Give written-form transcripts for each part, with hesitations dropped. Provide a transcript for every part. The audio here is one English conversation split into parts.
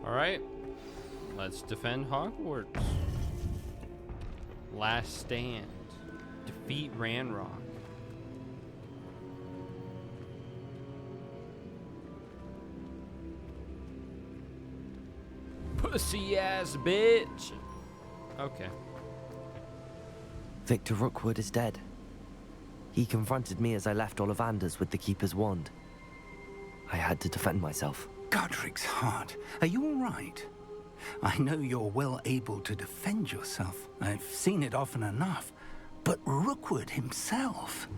Alright. Let's defend Hogwarts. Last stand. Defeat Ranrock. Pussy ass bitch. Okay. Victor Rookwood is dead. He confronted me as I left Ollivander's with the Keeper's wand. I had to defend myself. Godric's heart, are you all right? I know you're well able to defend yourself. I've seen it often enough. But Rookwood himself...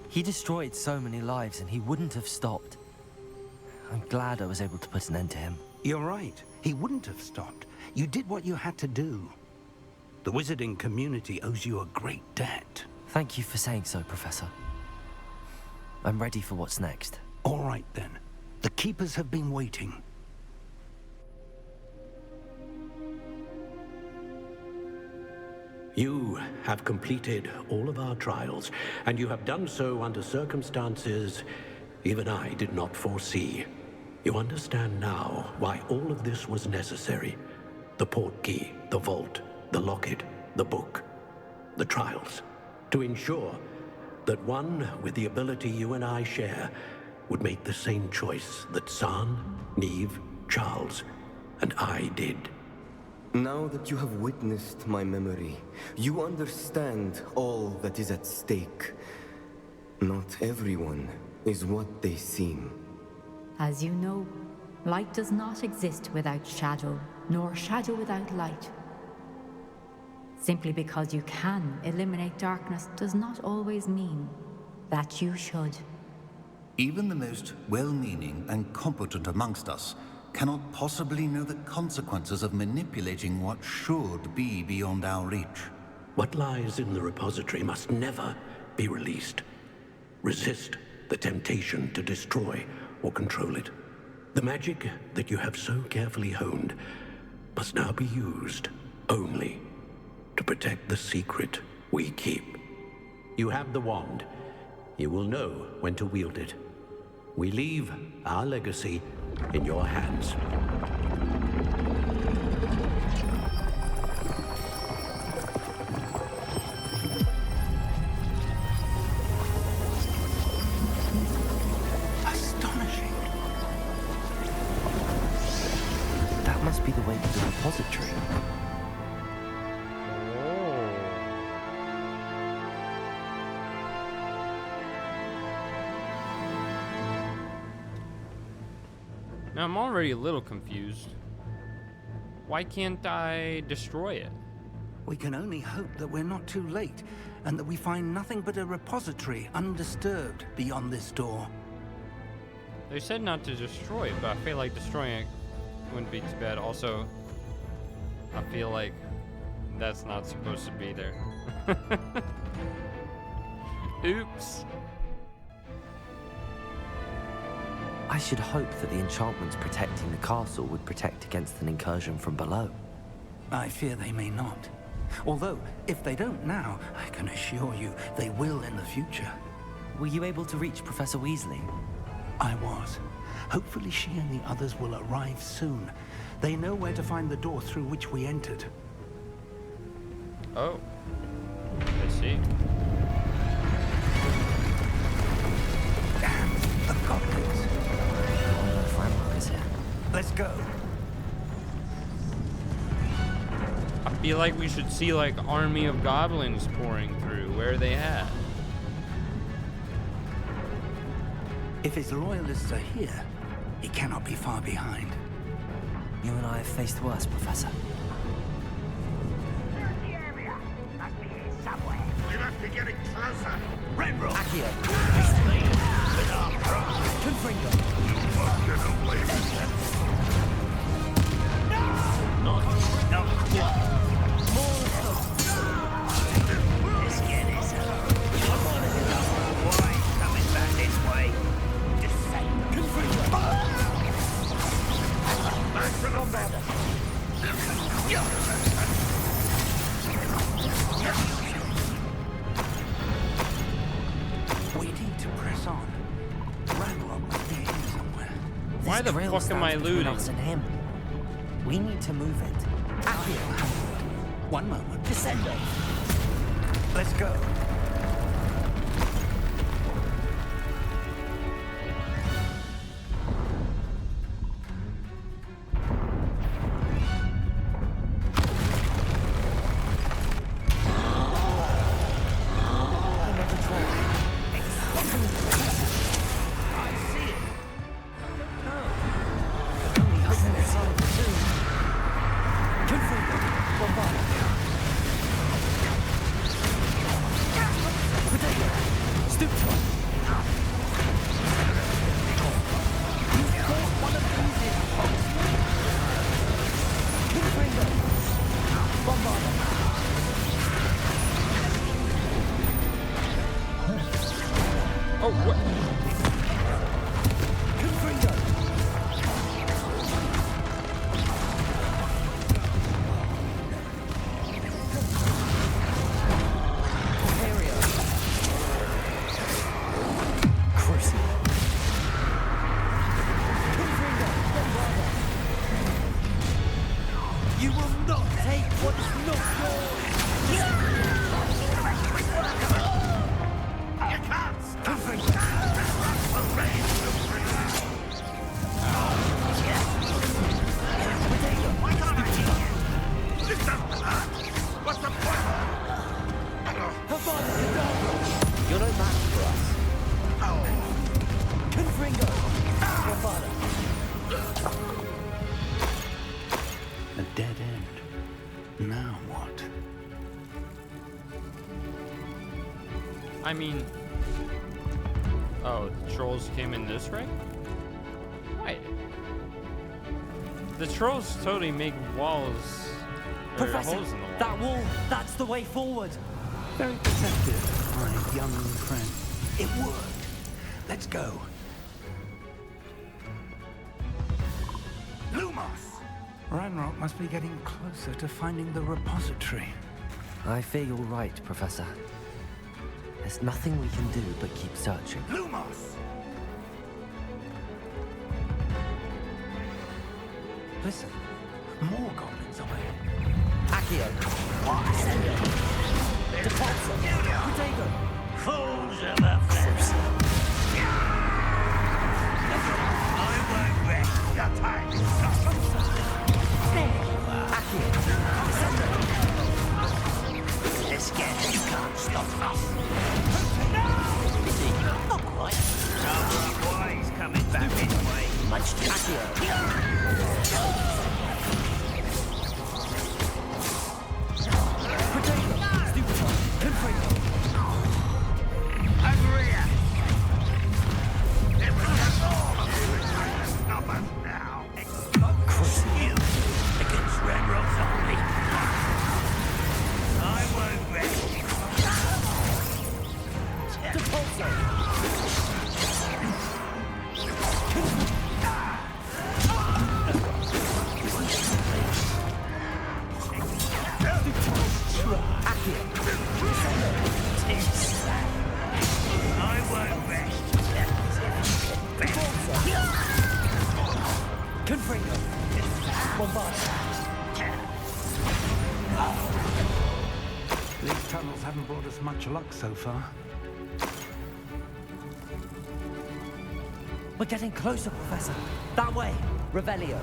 He destroyed so many lives and he wouldn't have stopped. I'm glad I was able to put an end to him. You're right. He wouldn't have stopped. You did what you had to do. The wizarding community owes you a great debt. Thank you for saying so, Professor. I'm ready for what's next. All right, then. The Keepers have been waiting. You have completed all of our trials, and you have done so under circumstances even I did not foresee. You understand now why all of this was necessary. The portkey, the vault, the locket, the book, the trials. To ensure that one with the ability you and I share would make the same choice that San, Neve, Charles, and I did. Now that you have witnessed my memory, you understand all that is at stake. Not everyone is what they seem. As you know, light does not exist without shadow, nor shadow without light. Simply because you can eliminate darkness does not always mean that you should. Even the most well-meaning and competent amongst us cannot possibly know the consequences of manipulating what should be beyond our reach. What lies in the repository must never be released. Resist the temptation to destroy or control it. The magic that you have so carefully honed must now be used only to protect the secret we keep. You have the wand. You will know when to wield it. We leave our legacy in your hands. Astonishing. That must be the way to the repository. Now I'm already a little confused. Why can't I destroy it? We can only hope that we're not too late, and that we find nothing but a repository undisturbed beyond this door. They said not to destroy it, but I feel like destroying it wouldn't be too bad. Also, I feel like that's not supposed to be there. Oops. I should hope that the enchantments protecting the castle would protect against an incursion from below. I fear they may not. Although, if they don't now, I can assure you they will in the future. Were you able to reach Professor Weasley? I was. Hopefully she and the others will arrive soon. They know where to find the door through which we entered. Oh. I see. Damn, the goblins. Ranrock is here. Let's go. I feel like we should see like army of goblins pouring through. Where are they at? If his loyalists are here, he cannot be far behind. You and I have faced worse, Professor. Search the area. Must be here somewhere. We must be getting closer. Renbrook! Accio! With our pride. Confringo! You must get away from them. Not quite. Let's get this up. Come on, boy. Coming back this way. Just say Back to the battle. Waiting to Why the grill fuck am I stands between looting? us and him. We need to move it. Accio. One moment. Descendo. Let's go. Oh, what? You will not take what is not yours! You can't stop it! Why can't I hear you? This doesn't hurt! What's the point? You're no match for us. Confringo! A dead end. Now what? I mean... Oh, the trolls came in this way? Wait. The trolls totally make walls... or Professor, holes in the wall. that wall, that's the way forward. Very perceptive, my young friend. It worked. Let's go. Lumos! Ranrock must be getting closer to finding the repository. I fear you're right, Professor. There's nothing we can do but keep searching. Lumos! Listen, more goblins away. Accio! Departure! Protego! Fools of a flesh. I won't rest. Your time is up! Accio! They're scared. You can't stop us. Not quite. Our boys coming back this way. Much Accio! Protego! Stupefy! Confringo! Over here! It was just all of you trying to stop us now! You against Ranrock's army. I won't rest. Depulso! Accio! I won't rest. Confringo! Bombard! These tunnels haven't brought us much luck so far. We're getting closer, Professor. That way. Revelio.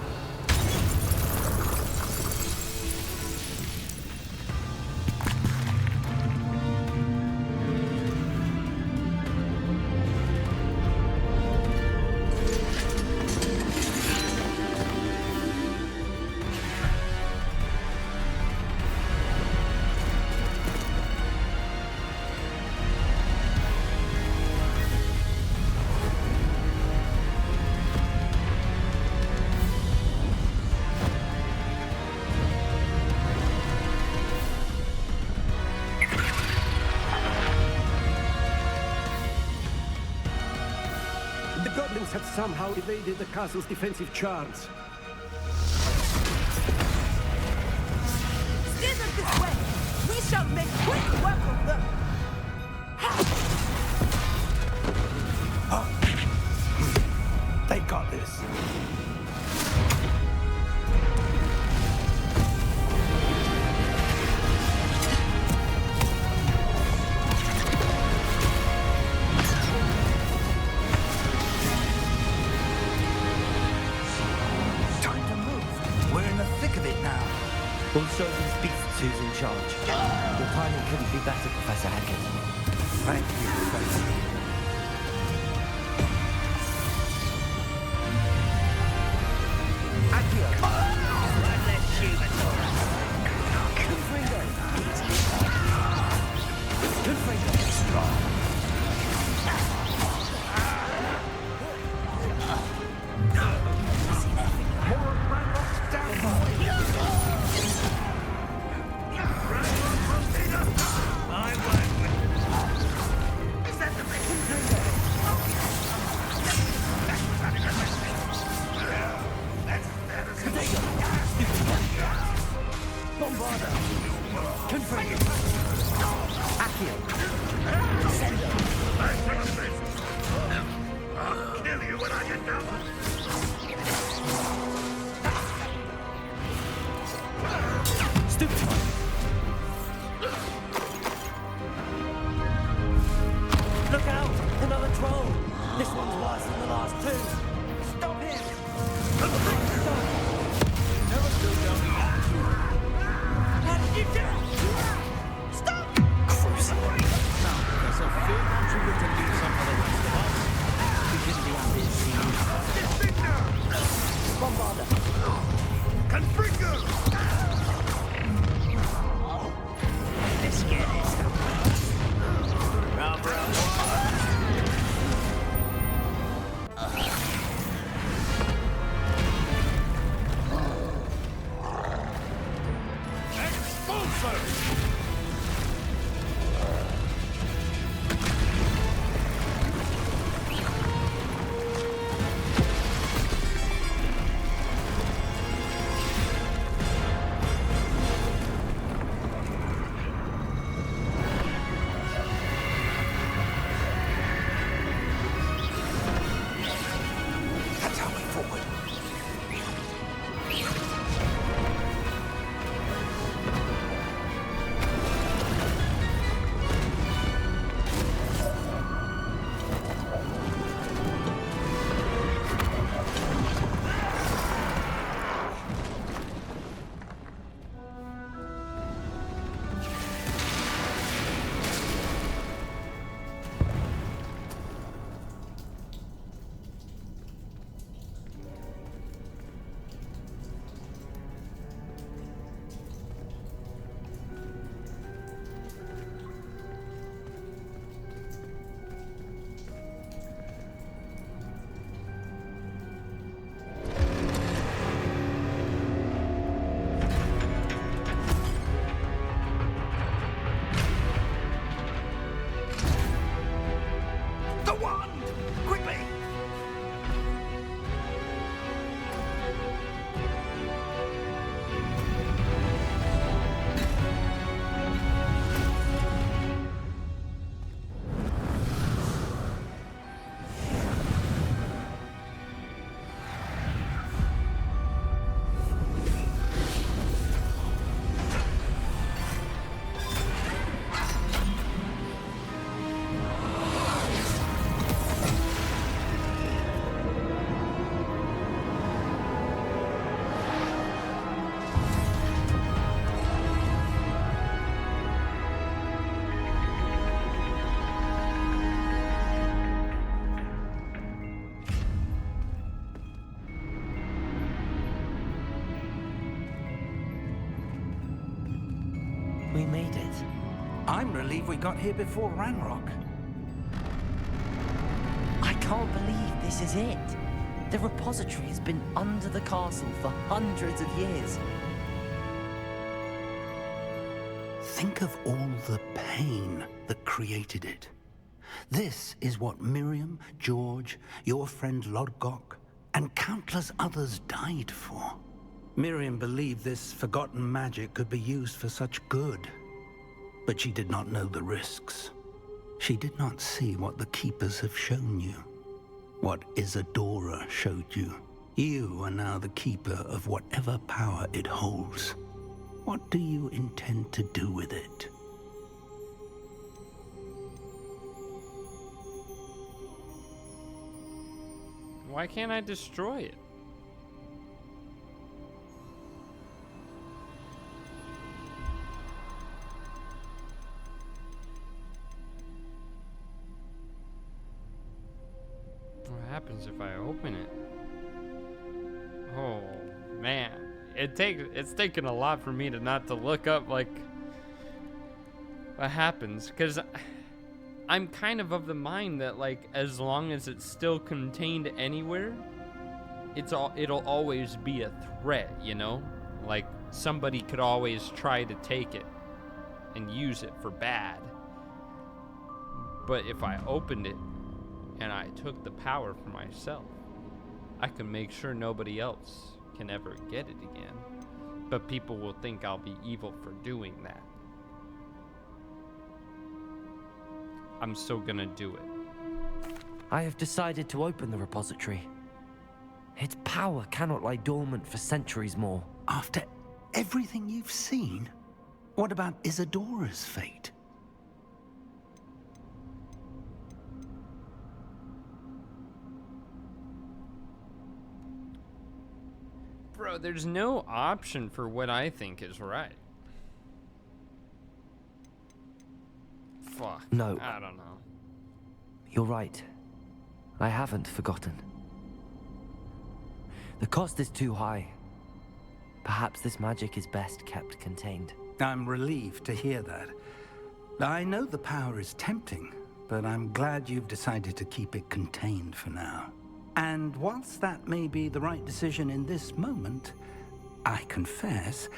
The goblins have somehow evaded the castle's defensive charms. Steer them this way! We shall make quick work of them! They've got this. Time to move. We're in the thick of it now. We'll show these beasts who's in charge. Your timing couldn't be better, Professor Hackett. Thank you, Professor. I'll kill you when I get down. Look out! Another troll! This one's worse than the last two! Stop him! Never go down the Stop! There's a fair contributor to leave some for the rest of us. Begin the ambitious. Bombarder! Confringo! Let's get it. That's our way forward. The wand! Quickly! We made it. I'm relieved we got here before Ranrock. I can't believe this is it. The repository has been under the castle for hundreds of years. Think of all the pain that created it. This is what Miriam, George, your friend Lodgok, and countless others died for. Miriam believed this forgotten magic could be used for such good. But she did not know the risks. She did not see what the Keepers have shown you. What Isadora showed you. You are now the keeper of whatever power it holds. What do you intend to do with it? Why can't I destroy it? What happens if I open it? Oh man, it's taken a lot for me to not to look up like what happens, because I'm kind of the mind that, like, as long as it's still contained anywhere, it'll always be a threat, you know? Like, somebody could always try to take it and use it for bad. But if I opened it and I took the power for myself, I can make sure nobody else can ever get it again. But people will think I'll be evil for doing that. I'm still gonna do it. I have decided to open the repository. Its power cannot lie dormant for centuries more. After everything you've seen? What about Isadora's fate? Bro, there's no option for what I think is right. Fuck. No. I don't know. You're right. I haven't forgotten. The cost is too high. Perhaps this magic is best kept contained. I'm relieved to hear that. I know the power is tempting, but I'm glad you've decided to keep it contained for now. And whilst that may be the right decision in this moment, I confess,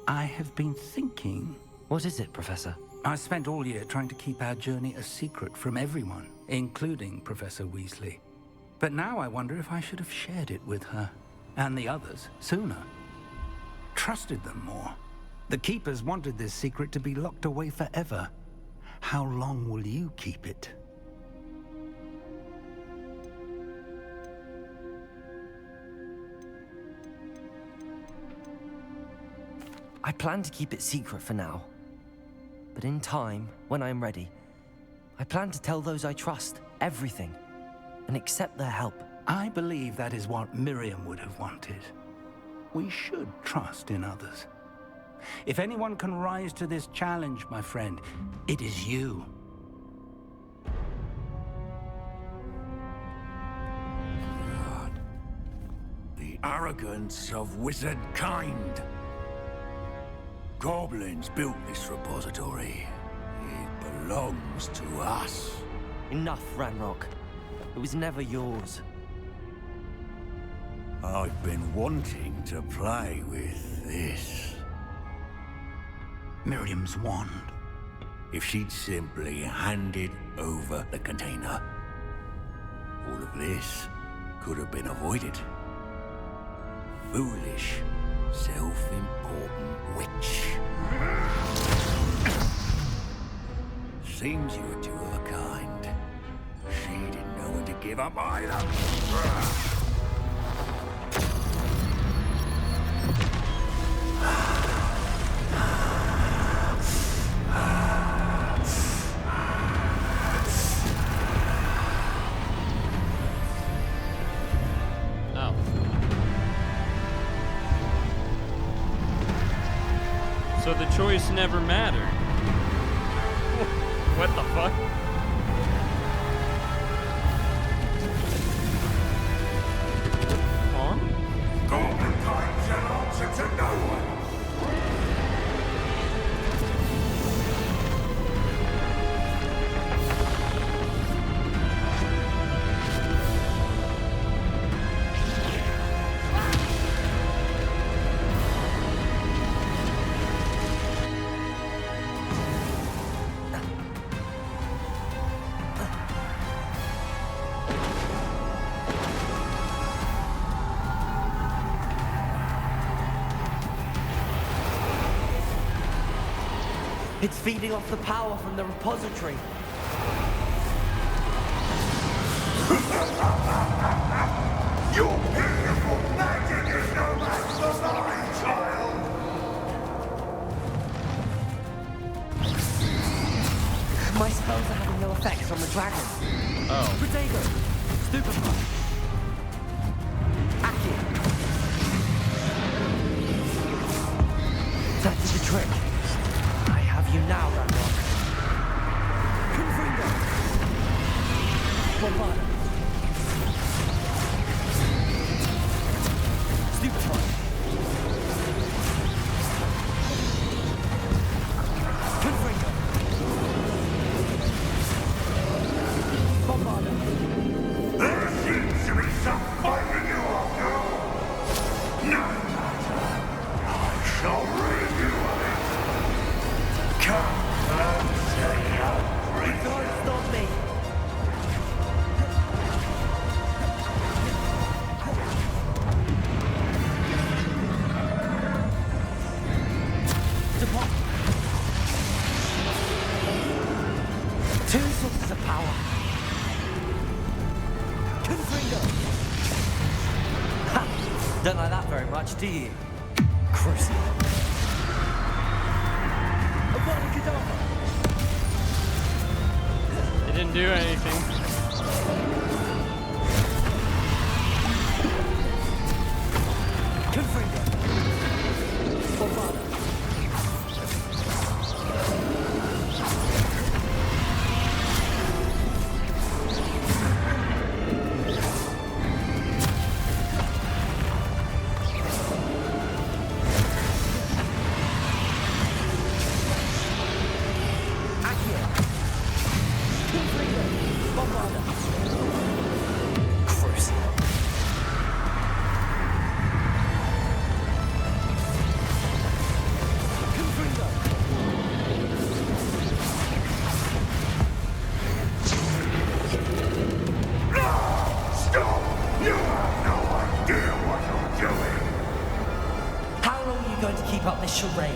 I have been thinking... What is it, Professor? I spent all year trying to keep our journey a secret from everyone, including Professor Weasley. But now I wonder if I should have shared it with her, and the others, sooner. Trusted them more. The Keepers wanted this secret to be locked away forever. How long will you keep it? I plan to keep it secret for now. But in time, when I'm ready, I plan to tell those I trust everything and accept their help. I believe that is what Miriam would have wanted. We should trust in others. If anyone can rise to this challenge, my friend, it is you. God. The arrogance of wizard kind. Goblins built this repository. It belongs to us. Enough, Ranrock. It was never yours. I've been wanting to play with this. Miriam's wand. If she'd simply handed over the container, all of this could have been avoided. Foolish, self-important witch. Seems you were two of a kind. She didn't know when to give up either. So the choice never mattered. What the fuck? Huh? Goblin kind shall answer to no one. It's feeding off the power from the repository. Don't like that very much, do you? Crucial. It didn't do anything. Charade.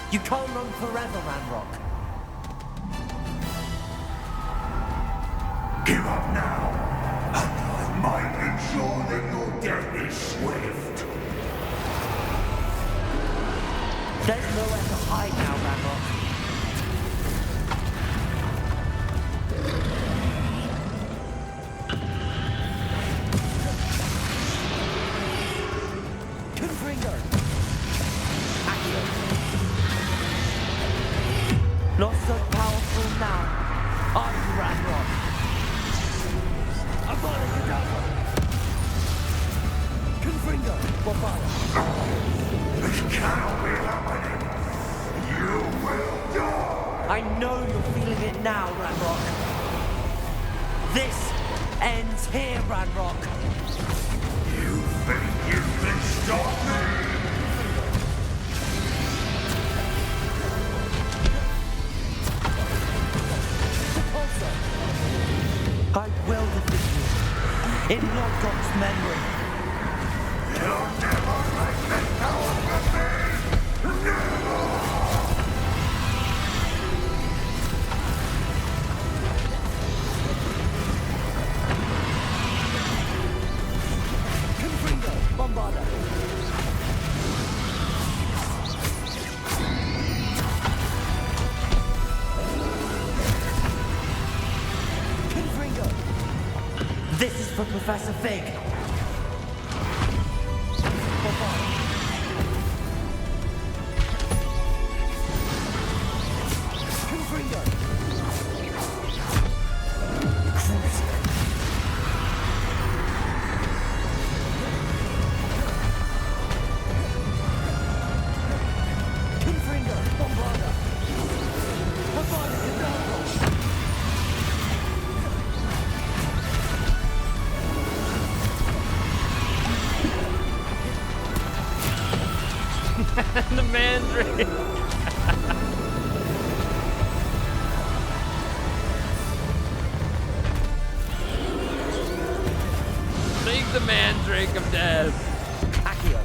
You can't run forever, Ranrock. Give up now, and I might ensure that your death is swift. There's nowhere to hide now, Ranrock. Confringo! Accio! Not so powerful now, are you, Ranrock? Avada Kedavra! Confringo! Bobada! This cannot be happening. You will die. I know you're feeling it now, Ranrock. This ends here, Ranrock. You think you can stop me? I will defeat you in Lodgok's memory. You'll never make this power from me! Never! Confringo, Bombarda. Confringo. This is for Professor Fig. The Mandrake. Take the Mandrake of Death. Accio.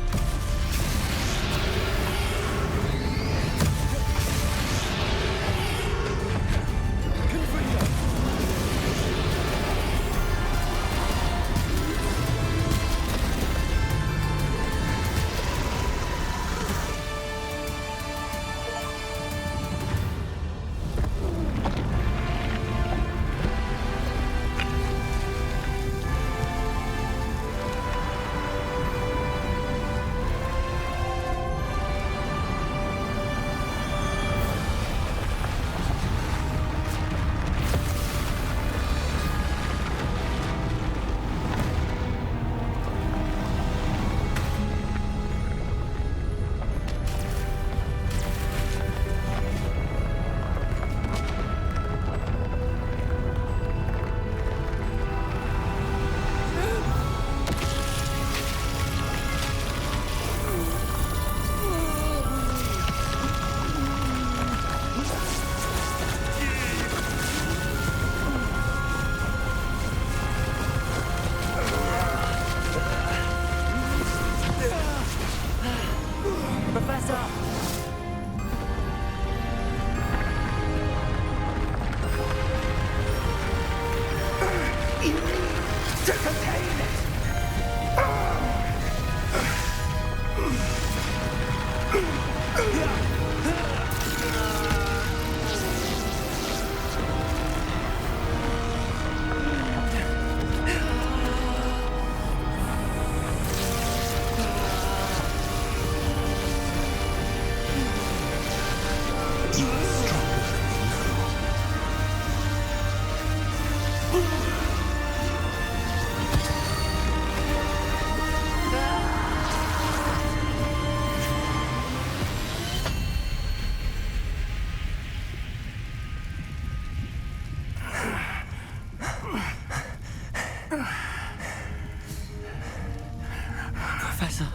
Professor.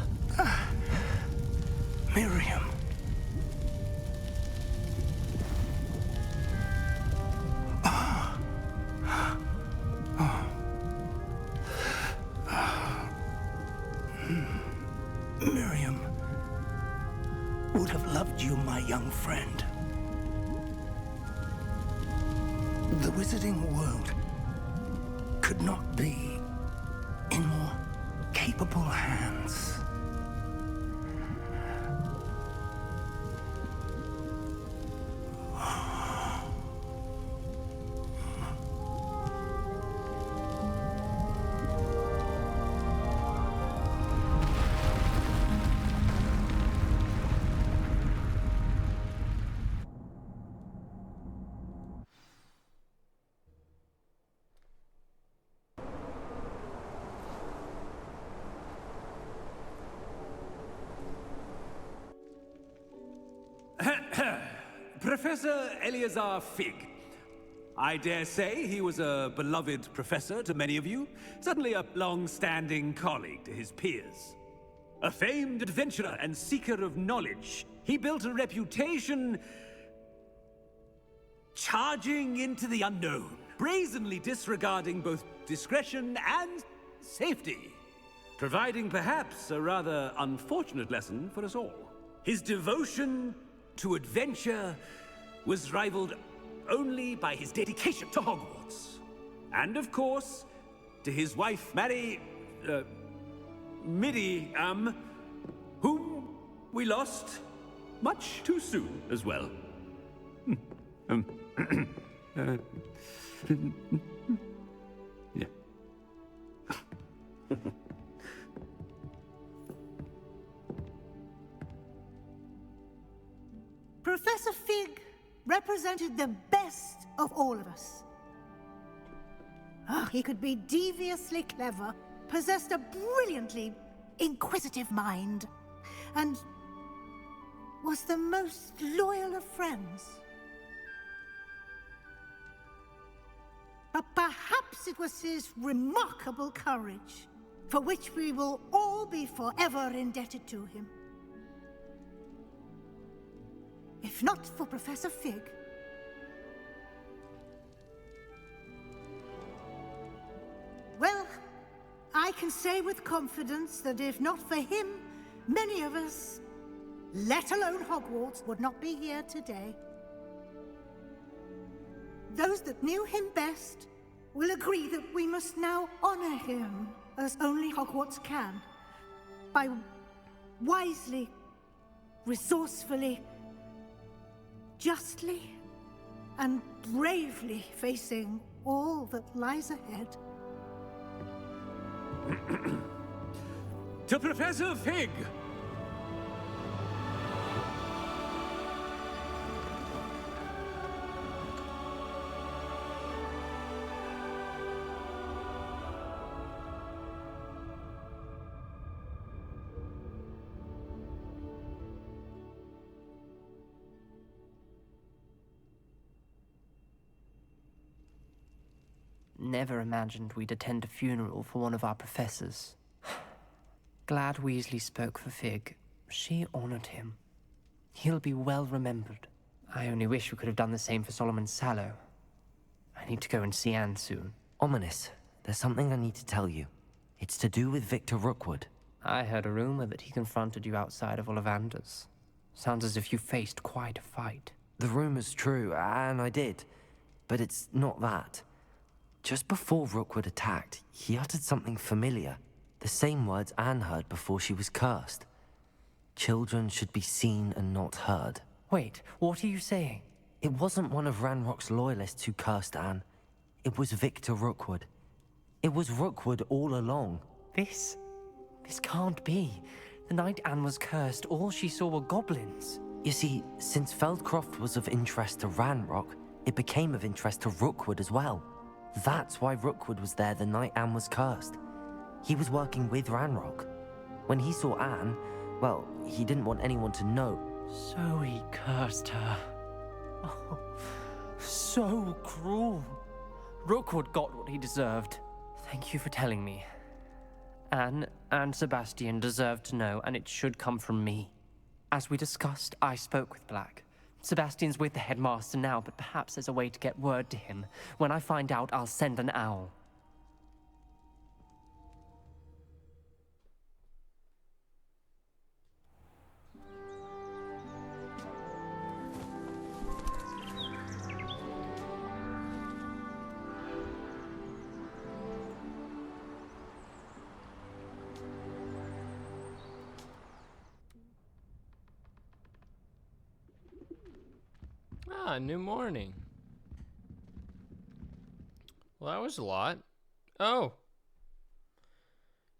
Miriam. Miriam would have loved you, my young friend. The wizarding world could not be in more capable hands. Professor Eleazar Fig. I dare say he was a beloved professor to many of you, certainly a long-standing colleague to his peers. A famed adventurer and seeker of knowledge, he built a reputation charging into the unknown, brazenly disregarding both discretion and safety, providing perhaps a rather unfortunate lesson for us all. His devotion to adventure was rivaled only by his dedication to Hogwarts. And of course, to his wife, Miriam, whom we lost much too soon as well. Yeah. Professor Fig represented the best of all of us. He could be deviously clever, possessed a brilliantly inquisitive mind, and was the most loyal of friends. But perhaps it was his remarkable courage, for which we will all be forever indebted to him. If not for Professor Fig, well, I can say with confidence that if not for him, many of us, let alone Hogwarts, would not be here today. Those that knew him best will agree that we must now honor him as only Hogwarts can, by wisely, resourcefully, justly and bravely facing all that lies ahead. To Professor Fig! Never imagined we'd attend a funeral for one of our professors. Glad Weasley spoke for Fig. She honored him. He'll be well remembered. I only wish we could have done the same for Solomon Sallow. I need to go and see Anne soon. Ominous, there's something I need to tell you. It's to do with Victor Rookwood. I heard a rumor that he confronted you outside of Ollivander's. Sounds as if you faced quite a fight. The rumor's true, and I did. But it's not that. Just before Rookwood attacked, he uttered something familiar. The same words Anne heard before she was cursed. Children should be seen and not heard. Wait, what are you saying? It wasn't one of Ranrock's loyalists who cursed Anne. It was Victor Rookwood. It was Rookwood all along. This can't be. The night Anne was cursed, all she saw were goblins. You see, since Feldcroft was of interest to Ranrock, it became of interest to Rookwood as well. That's why Rookwood was there the night Anne was cursed. He was working with Ranrock. When he saw Anne, well, he didn't want anyone to know. So he cursed her. Oh, so cruel. Rookwood got what he deserved. Thank you for telling me. Anne, and Sebastian deserve to know, and it should come from me. As we discussed, I spoke with Black. Sebastian's with the headmaster now, but perhaps there's a way to get word to him. When I find out, I'll send an owl. Ah, new morning. Well, that was a lot. Oh.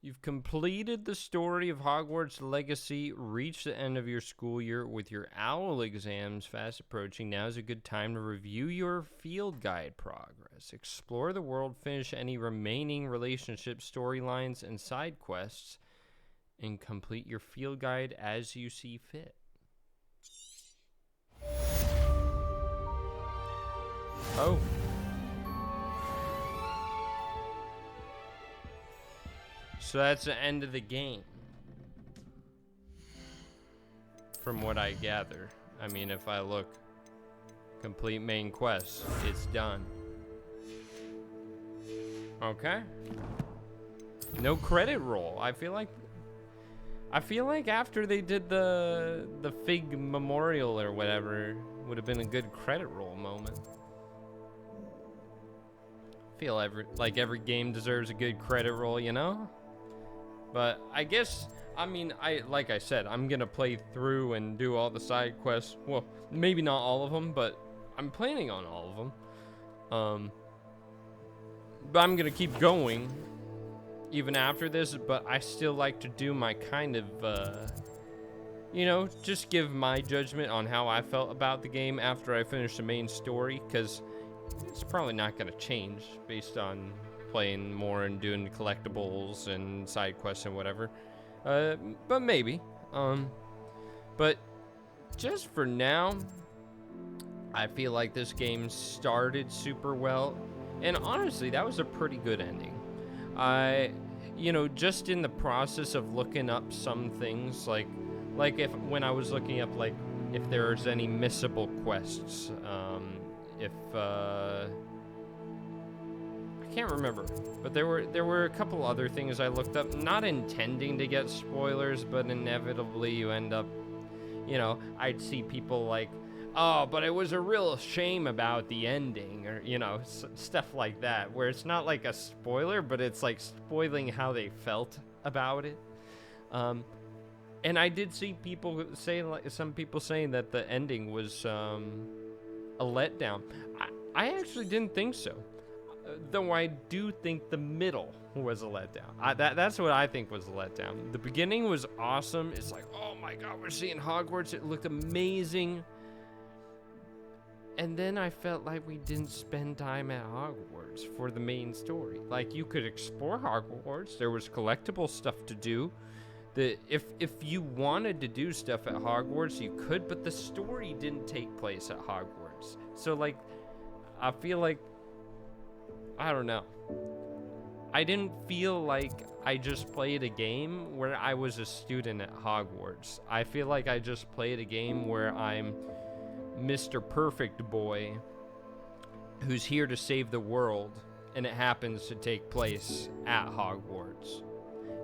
You've completed the story of Hogwarts Legacy, reached the end of your school year with your OWL exams fast approaching. Now is a good time to review your field guide progress. Explore the world, finish any remaining relationship storylines and side quests, and complete your field guide as you see fit. Oh. So that's the end of the game. From what I gather. I mean, if I look, complete main quest, it's done. Okay. No credit roll. I feel like after they did the Fig Memorial or whatever, would have been a good credit roll moment. Feel like every game deserves a good credit roll, you know? But I guess, I mean, like I said, I'm gonna play through and do all the side quests. Well, maybe not all of them, but I'm planning on all of them. But I'm gonna keep going even after this, but I still like to do my kind of, you know, just give my judgment on how I felt about the game after I finish the main story, because it's probably not going to change based on playing more and doing collectibles and side quests and whatever. But maybe. But just for now, I feel like this game started super well. And honestly, that was a pretty good ending. You know, just in the process of looking up some things, like when I was looking up, like, if there's any missable quests, I can't remember, but there were a couple other things I looked up, not intending to get spoilers, but inevitably you end up, you know, I'd see people like, oh, but it was a real shame about the ending, or, you know, stuff like that, where it's not like a spoiler, but it's like spoiling how they felt about it. And I did see people say, like, some people saying that the ending was a letdown. I actually didn't think so, though I do think the middle was a letdown. That's what I think was a letdown. The beginning was awesome. It's like, oh my god, we're seeing Hogwarts. It looked amazing. And then I felt like we didn't spend time at Hogwarts for the main story. Like, you could explore Hogwarts. There was collectible stuff to do. If you wanted to do stuff at Hogwarts, you could, but the story didn't take place at Hogwarts. So, like, I feel like, I don't know. I didn't feel like I just played a game where I was a student at Hogwarts. I feel like I just played a game where I'm Mr. Perfect Boy who's here to save the world, and it happens to take place at Hogwarts.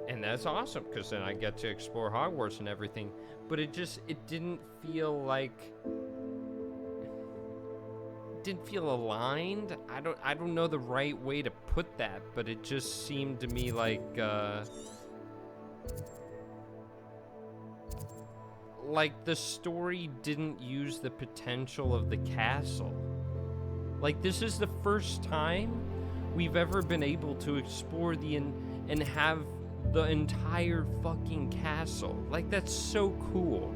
And that's awesome, because then I get to explore Hogwarts and everything. But it didn't feel like, didn't feel aligned. I don't know the right way to put that, but it just seemed to me like the story didn't use the potential of the castle. Like, this is the first time we've ever been able to explore and have the entire fucking castle. Like, that's so cool.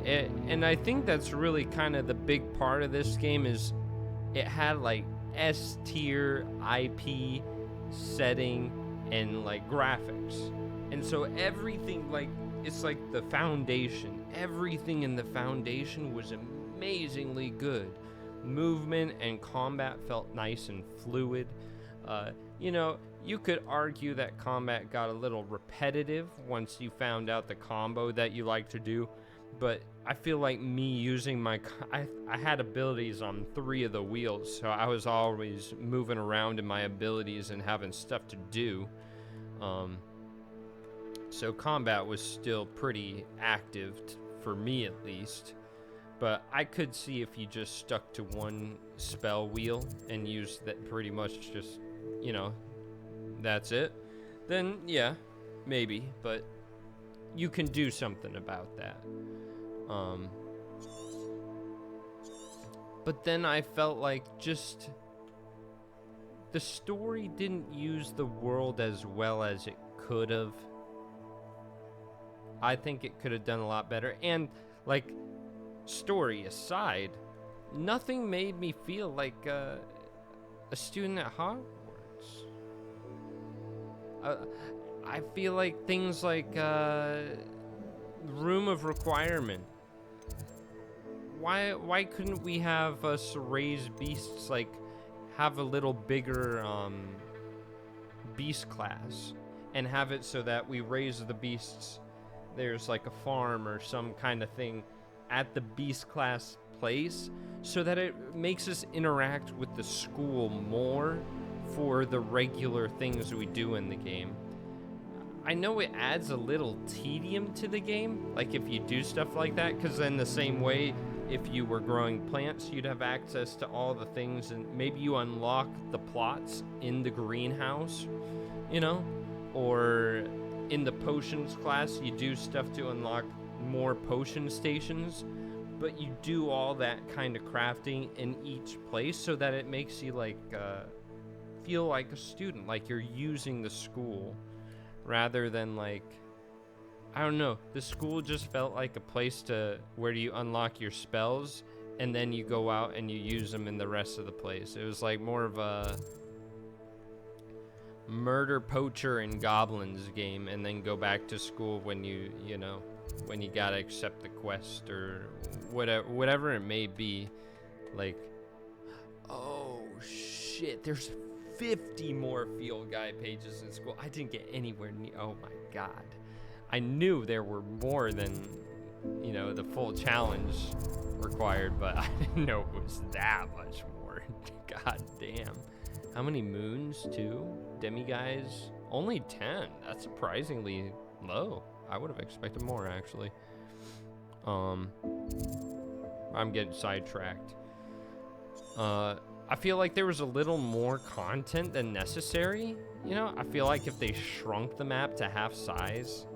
And I think that's really kind of the big part of this game, is it had like S-tier IP setting and like graphics. And so everything, like, it's like the foundation. Everything in the foundation was amazingly good. Movement and combat felt nice and fluid. You know, You could argue that combat got a little repetitive once you found out the combo that you like to do, but I feel like me using I had abilities on 3 of the wheels, so I was always moving around in my abilities and having stuff to do. So combat was still pretty active, for me at least. But I could see if you just stuck to one spell wheel and used that pretty much just, you know, that's it, then yeah, maybe, but you can do something about that. But then I felt like just the story didn't use the world as well as it could have. I think it could have done a lot better. And like, story aside, nothing made me feel like a student at Hogwarts. I feel like things like Room of Requirement. Why couldn't we have us raise beasts, like have a little bigger beast class and have it so that we raise the beasts, there's like a farm or some kind of thing at the beast class place, so that it makes us interact with the school more for the regular things we do in the game. I know it adds a little tedium to the game, like if you do stuff like that, because then the same way, if you were growing plants, you'd have access to all the things, and maybe you unlock the plots in the greenhouse, you know, or in the potions class, you do stuff to unlock more potion stations, but you do all that kind of crafting in each place so that it makes you like feel like a student, like you're using the school rather than like, I don't know, the school just felt like a place to where do you unlock your spells and then you go out and you use them in the rest of the place. It was like more of a murder, poacher, and goblins game, and then go back to school when you know, when you gotta accept the quest or whatever it may be. Like, oh shit, there's 50 more field guide pages in school. I didn't get anywhere near. Oh my god, I knew there were more than, you know, the full challenge required, but I didn't know it was that much more. God damn. How many moons too? Demiguise? Only 10. That's surprisingly low. I would have expected more, actually. I'm getting sidetracked. I feel like there was a little more content than necessary. You know, I feel like if they shrunk the map to half size,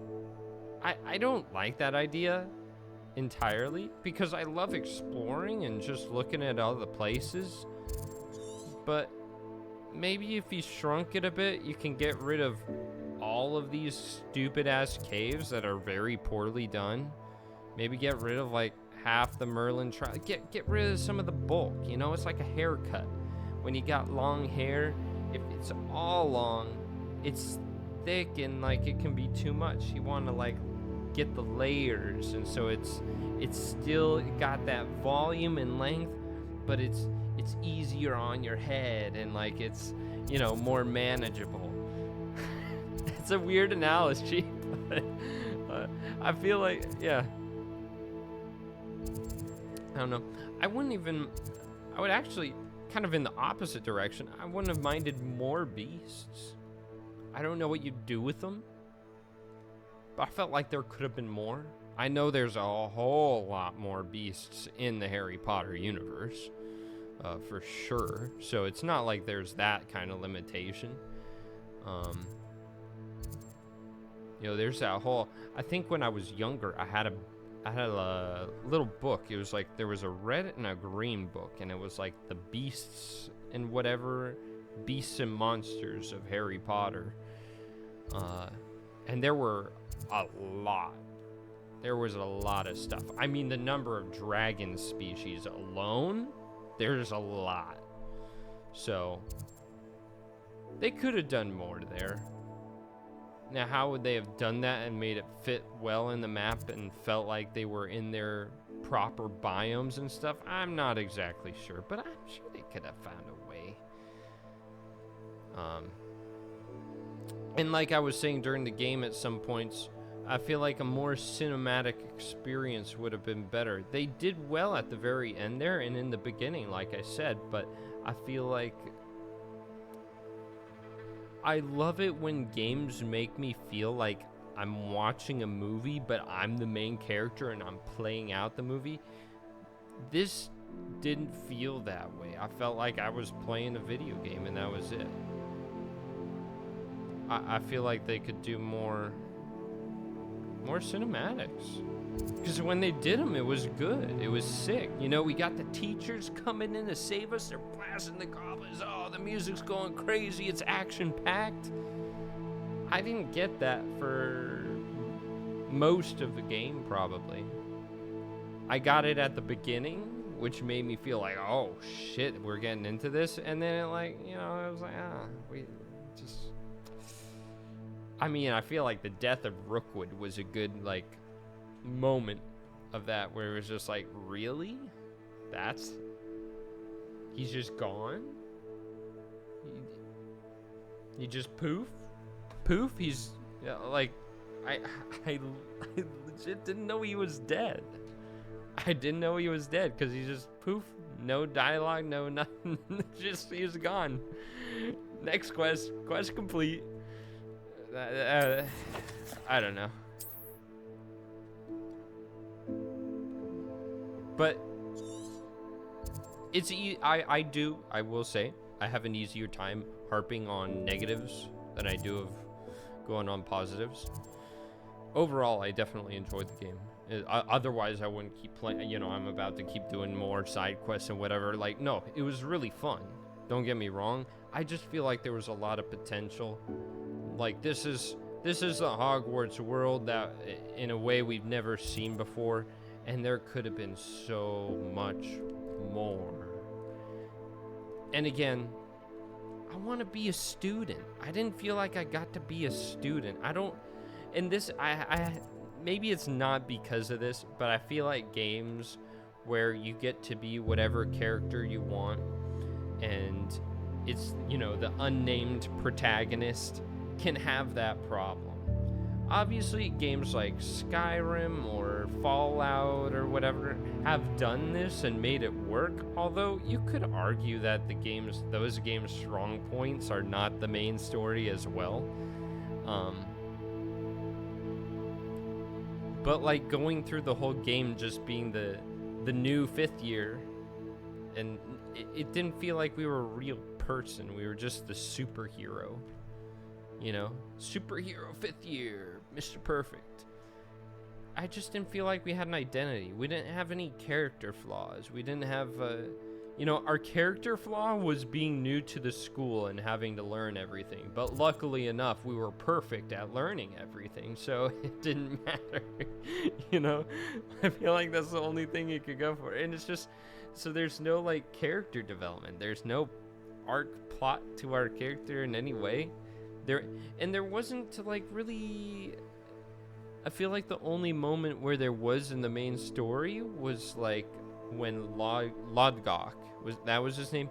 I don't like that idea entirely, because I love exploring and just looking at all the places. But maybe if you shrunk it a bit, you can get rid of all of these stupid ass caves that are very poorly done. Maybe get rid of like half the Merlin trial. Get rid of some of the bulk, you know? It's like a haircut. When you got long hair, if it's all long, it's thick and like it can be too much. You want to like get the layers, and so it's still got that volume and length, but it's easier on your head, and like it's, you know, more manageable. It's a weird analogy, but I feel like, yeah, I don't know. I would actually, kind of in the opposite direction, I wouldn't have minded more beasts. I don't know what you'd do with them, but I felt like there could have been more. I know there's a whole lot more beasts in the Harry Potter universe, for sure. So it's not like there's that kind of limitation. You know, there's that whole, I think when I was younger, I had a little book. It was like, there was a red and a green book, and it was like the beasts and whatever, beasts and monsters of Harry Potter. And there were a lot. There was a lot of stuff. I mean, the number of dragon species alone, there's a lot. So they could have done more there. Now, how would they have done that and made it fit well in the map and felt like they were in their proper biomes and stuff? I'm not exactly sure, but I'm sure they could have found a way. And like I was saying during the game at some points, I feel like a more cinematic experience would have been better. They did well at the very end there and in the beginning, like I said, but I feel like I love it when games make me feel like I'm watching a movie, but I'm the main character and I'm playing out the movie. This didn't feel that way. I felt like I was playing a video game and that was it. I feel like they could do more cinematics. Because when they did them, it was good. It was sick. You know, we got the teachers coming in to save us. They're blasting the goblins. Oh, the music's going crazy. It's action-packed. I didn't get that for most of the game, probably. I got it at the beginning, which made me feel like, oh, shit, we're getting into this. And then, like, you know, I was like, we just... I mean, I feel like the death of Rookwood was a good, like, moment of that where it was just like, really? He's just gone? He just poof? He's, like, I legit didn't know he was dead. I didn't know he was dead because he just poof, no dialogue, no nothing, just he's gone. Next quest complete. I don't know. But it's I will say I have an easier time harping on negatives than I do of going on positives. Overall, I definitely enjoyed the game. Otherwise, I wouldn't keep playing. You know, I'm about to keep doing more side quests and whatever. Like, no, it was really fun. Don't get me wrong. I just feel like there was a lot of potential. Like, this is the Hogwarts world that in a way we've never seen before, and there could have been so much more. And again, I want to be a student. I didn't feel like I got to be a student. And this, I maybe it's not because of this, but I feel like games where you get to be whatever character you want, and it's, you know, the unnamed protagonist can have that problem. Obviously, games like Skyrim or Fallout or whatever have done this and made it work, although you could argue that those games' strong points are not the main story as well. But like going through the whole game just being the new 5th year, and it didn't feel like we were a real person. We were just the superhero. You know, superhero 5th year, Mr. Perfect. I just didn't feel like we had an identity. We didn't have any character flaws. We didn't have, you know, our character flaw was being new to the school and having to learn everything. But luckily enough, we were perfect at learning everything, so it didn't matter. You know, I feel like that's the only thing you could go for. And it's just, so there's no, like, character development. There's no arc plot to our character in any way. There wasn't to, like, really... I feel like the only moment where there was in the main story was, like, when Lodgok, was his name,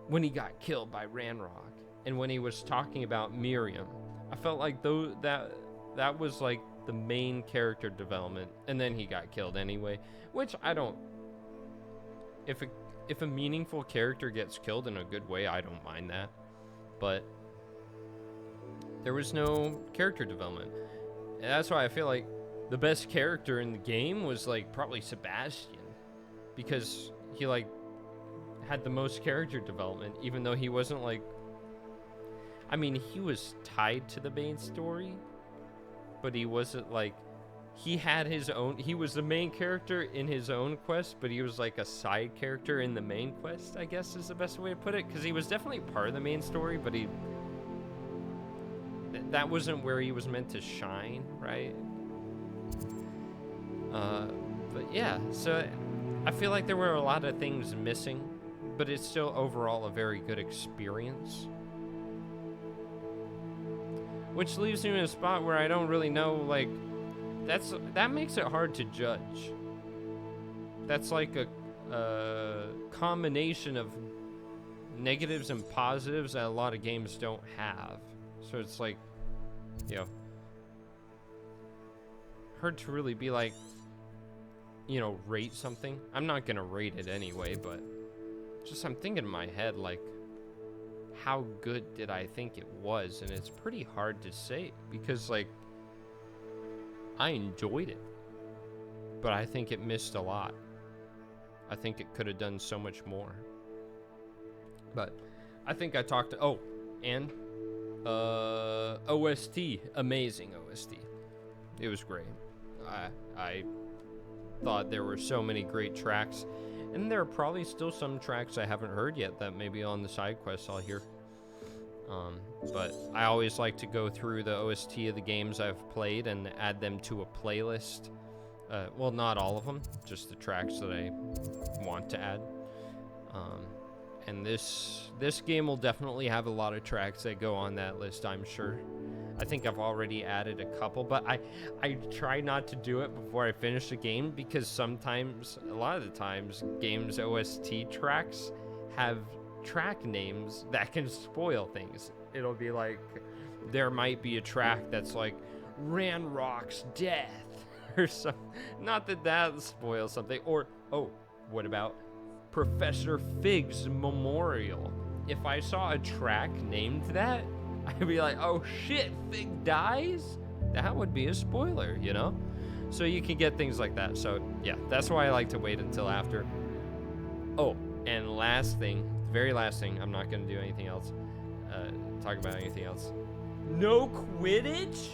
when he got killed by Ranrock, and when he was talking about Miriam. I felt like that was, like, the main character development, and then he got killed anyway, which I don't... If a meaningful character gets killed in a good way, I don't mind that, but... there was no character development. And that's why I feel like the best character in the game was, like, probably Sebastian. Because he, like, had the most character development, even though he wasn't, like... I mean, he was tied to the main story, but he wasn't, like... He had his own... He was the main character in his own quest, but he was, like, a side character in the main quest, I guess is the best way to put it. Because he was definitely part of the main story, but he... that wasn't where he was meant to shine, right? But yeah, so I feel like there were a lot of things missing, but it's still overall a very good experience. Which leaves me in a spot where I don't really know, like, that makes it hard to judge. That's like a combination of negatives and positives that a lot of games don't have. So it's like, you know, hard to really be like, you know, rate something. I'm not gonna rate it anyway, but just I'm thinking in my head, like, how good did I think it was? And it's pretty hard to say because, like, I enjoyed it, but I think it missed a lot. I think it could have done so much more. But I think I talked to, oh, and OST, amazing OST. It was great. I thought there were so many great tracks, and there are probably still some tracks I haven't heard yet that maybe on the side quests I'll hear. But I always like to go through the OST of the games I've played and add them to a playlist. Well, not all of them, just the tracks that I want to add. And this game will definitely have a lot of tracks that go on that list, I'm sure. I think I've already added a couple, but I try not to do it before I finish the game because sometimes, a lot of the times, games OST tracks have track names that can spoil things. It'll be like, there might be a track that's like, Ranrock's death, or something. Not that that spoils something. Or, oh, what about Professor Fig's memorial? If I saw a track named that, I'd be like, oh shit, Fig dies? That would be a spoiler, you know? So you can get things like that. So yeah, that's why I like to wait until after. Oh, and last thing, the very last thing, I'm not gonna do anything else, talk about anything else. No Quidditch?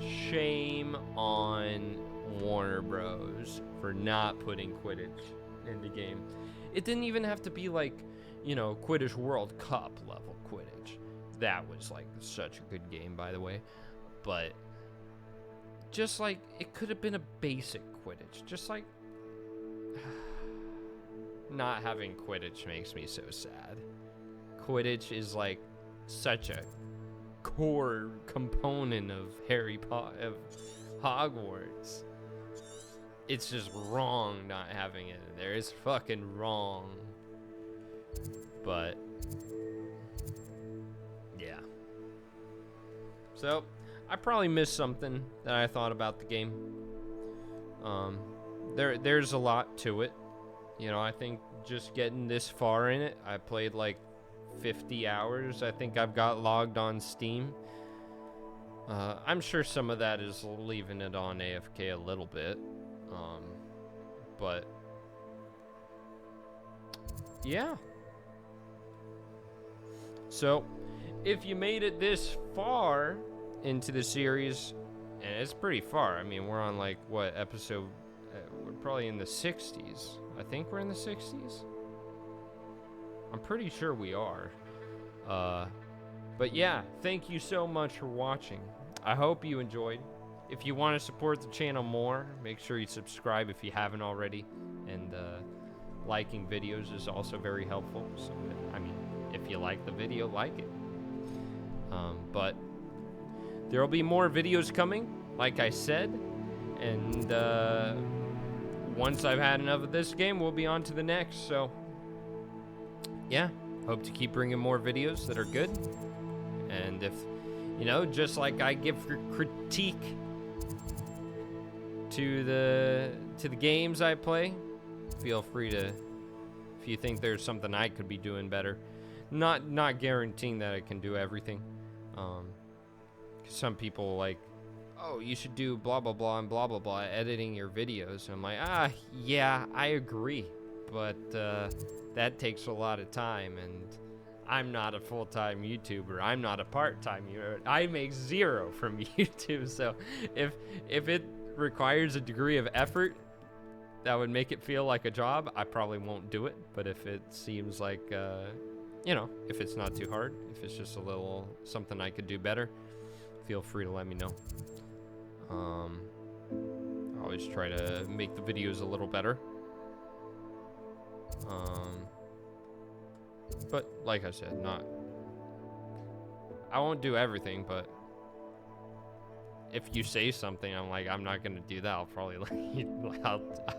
Shame on Warner Bros. For not putting Quidditch in the game. It didn't even have to be like, you know, Quidditch World Cup level Quidditch. That was like such a good game, by the way. But just like, it could have been a basic Quidditch. Just like, not having Quidditch makes me so sad. Quidditch is like such a core component of of Hogwarts. It's just wrong not having it in there. It's fucking wrong. But yeah. So I probably missed something that I thought about the game. There's a lot to it. You know, I think just getting this far in it, I played like 50 hours. I think I've got logged on Steam. I'm sure some of that is leaving it on AFK a little bit. But yeah. So if you made it this far into the series, and it's pretty far. I mean, we're on like what episode? We're probably in the 60s. I think we're in the 60s. I'm pretty sure we are. But yeah, thank you so much for watching. I hope you enjoyed. If you want to support the channel more, make sure you subscribe if you haven't already. And liking videos is also very helpful. So, I mean, if you like the video, like it. But there will be more videos coming, like I said. And once I've had enough of this game, we'll be on to the next. So, yeah, hope to keep bringing more videos that are good. And if, you know, just like I give critique to the games I play, feel free to, if you think there's something I could be doing better. Not guaranteeing that I can do everything. 'Cause some people like, oh, you should do blah blah blah and blah blah blah editing your videos. And I'm like, yeah, I agree, but that takes a lot of time, and I'm not a full-time YouTuber. I'm not a part-time YouTuber. I make zero from YouTube. So if it requires a degree of effort that would make it feel like a job, I probably won't do it. But if it seems like, you know, if it's not too hard, if it's just a little something I could do better, feel free to let me know. I always try to make the videos a little better. But like I said, I won't do everything, but if you say something, I'm like, I'm not gonna do that. I'll probably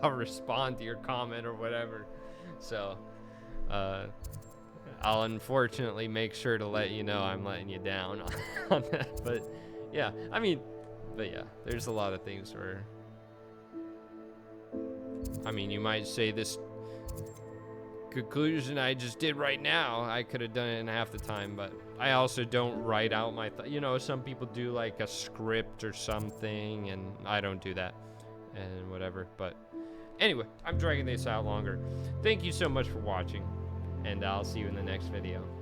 I'll respond to your comment or whatever. So I'll unfortunately make sure to let you know I'm letting you down on that. But yeah, I mean, but yeah, there's a lot of things where, I mean, you might say this conclusion I just did right now, I could have done it in half the time, but I also don't write out my you know, some people do like a script or something, and I don't do that and whatever. But anyway, I'm dragging this out longer. Thank you so much for watching, and I'll see you in the next video.